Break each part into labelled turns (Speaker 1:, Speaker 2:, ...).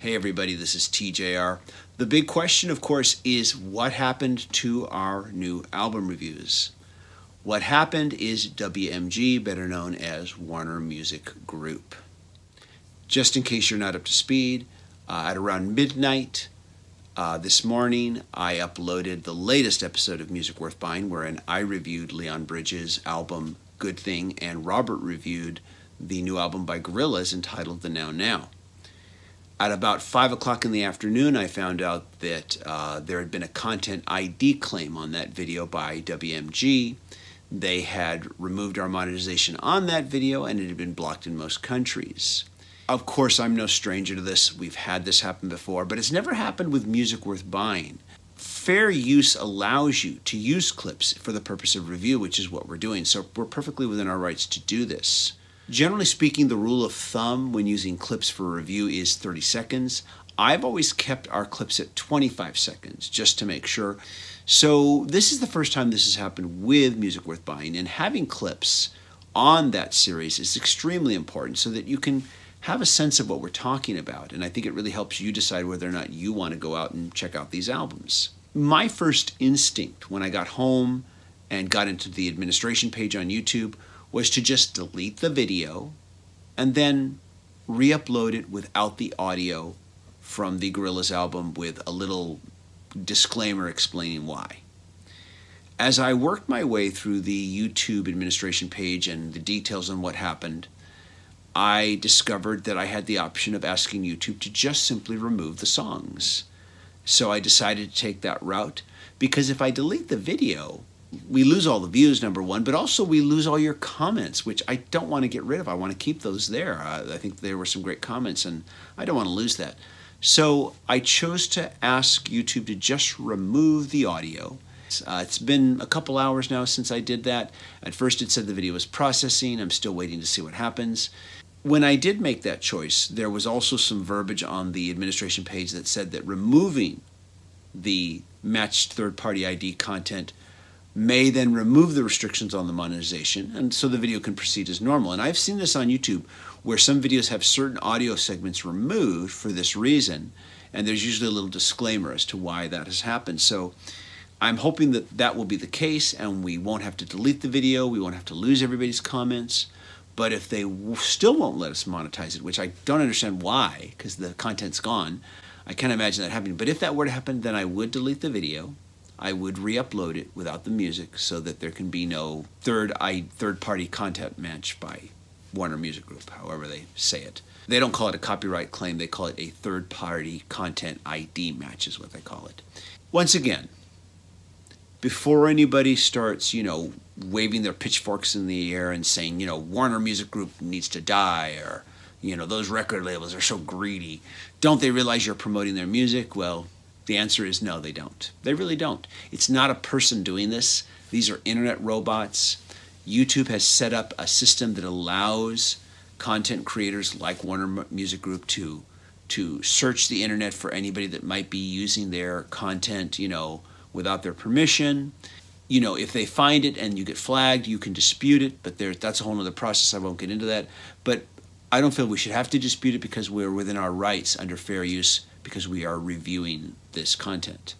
Speaker 1: Hey everybody, this is TJR. The big question, of course, is what happened to our new album reviews? What happened is WMG, better known as Warner Music Group. Just in case you're not up to speed, at around midnight this morning, I uploaded the latest episode of Music Worth Buying, wherein I reviewed Leon Bridges' album Good Thing, and Robert reviewed the new album by Gorillaz entitled The Now Now. At about 5 o'clock in the afternoon, I found out that there had been a content ID claim on that video by WMG. They had removed our monetization on that video, and it had been blocked in most countries. Of course, I'm no stranger to this. We've had this happen before, but it's never happened with Music Worth Buying. Fair use allows you to use clips for the purpose of review, which is what we're doing, so we're perfectly within our rights to do this. Generally speaking, the rule of thumb when using clips for a review is 30 seconds. I've always kept our clips at 25 seconds just to make sure. So this is the first time this has happened with Music Worth Buying, and having clips on that series is extremely important so that you can have a sense of what we're talking about. And I think it really helps you decide whether or not you want to go out and check out these albums. My first instinct when I got home and got into the administration page on YouTube was to just delete the video and then re-upload it without the audio from the Gorillaz album with a little disclaimer explaining why. As I worked my way through the YouTube administration page and the details on what happened, I discovered that I had the option of asking YouTube to just simply remove the songs. So I decided to take that route, because if I delete the video, we lose all the views, number one, but also we lose all your comments, which I don't want to get rid of. I want to keep those there. I think there were some great comments, and I don't want to lose that. So I chose to ask YouTube to just remove the audio. It's been a couple hours now since I did that. At first it said the video was processing. I'm still waiting to see what happens. When I did make that choice, there was also some verbiage on the administration page that said that removing the matched third-party ID content may then remove the restrictions on the monetization, and so the video can proceed as normal. And I've seen this on YouTube where some videos have certain audio segments removed for this reason, and there's usually a little disclaimer as to why that has happened. So I'm hoping that that will be the case, and we won't have to delete the video, we won't have to lose everybody's comments. But if they still won't let us monetize it, which I don't understand why, because the content's gone, I can't imagine that happening. But if that were to happen, then I would delete the video. I would re-upload it without the music so that there can be no third-party content match by Warner Music Group, however they say it. They don't call it a copyright claim, they call it a third-party content ID match is what they call it. Once again, before anybody starts, waving their pitchforks in the air and saying, Warner Music Group needs to die, or, those record labels are so greedy, don't they realize you're promoting their music? Well, the answer is no, they don't. They really don't. It's not a person doing this. These are internet robots. YouTube has set up a system that allows content creators like Warner Music Group to search the internet for anybody that might be using their content, without their permission. If they find it and you get flagged, you can dispute it, but that's a whole other process. I won't get into that. But I don't feel we should have to dispute it because we're within our rights under fair use, because we are reviewing this content.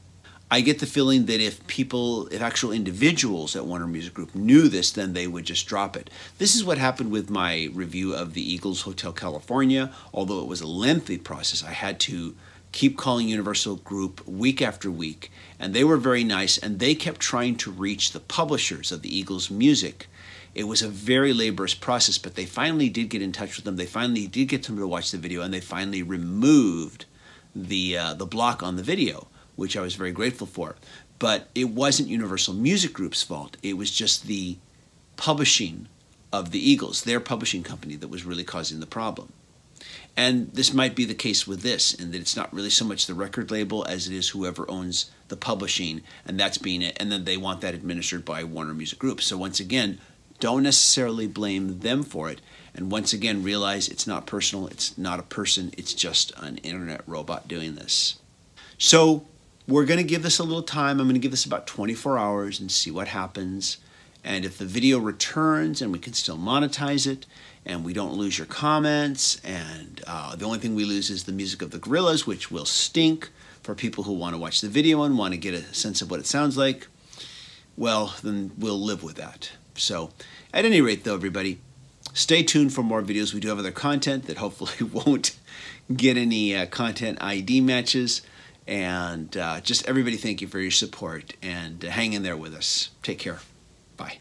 Speaker 1: I get the feeling that if actual individuals at Warner Music Group knew this, then they would just drop it. This is what happened with my review of the Eagles Hotel California. Although it was a lengthy process, I had to keep calling Universal Group week after week, and they were very nice, and they kept trying to reach the publishers of the Eagles music. It was a very laborious process, but they finally did get in touch with them. They finally did get them to watch the video, and they finally removed the block on the video, which I was very grateful for. But it wasn't Universal Music Group's fault. It was just the publishing of the Eagles, their publishing company, that was really causing the problem. And this might be the case with this, in that it's not really so much the record label as it is whoever owns the publishing, and that's being it, and then they want that administered by Warner Music Group. So once again, don't necessarily blame them for it, and once again realize it's not personal, it's not a person, it's just an internet robot doing this. So we're going to give this a little time. I'm going to give this about 24 hours and see what happens. And if the video returns and we can still monetize it, and we don't lose your comments, and the only thing we lose is the music of the Gorillaz, which will stink for people who want to watch the video and want to get a sense of what it sounds like, well, then we'll live with that. So, at any rate, though, everybody, stay tuned for more videos. We do have other content that hopefully won't get any content ID matches. And just everybody, thank you for your support, and hang in there with us. Take care. Bye.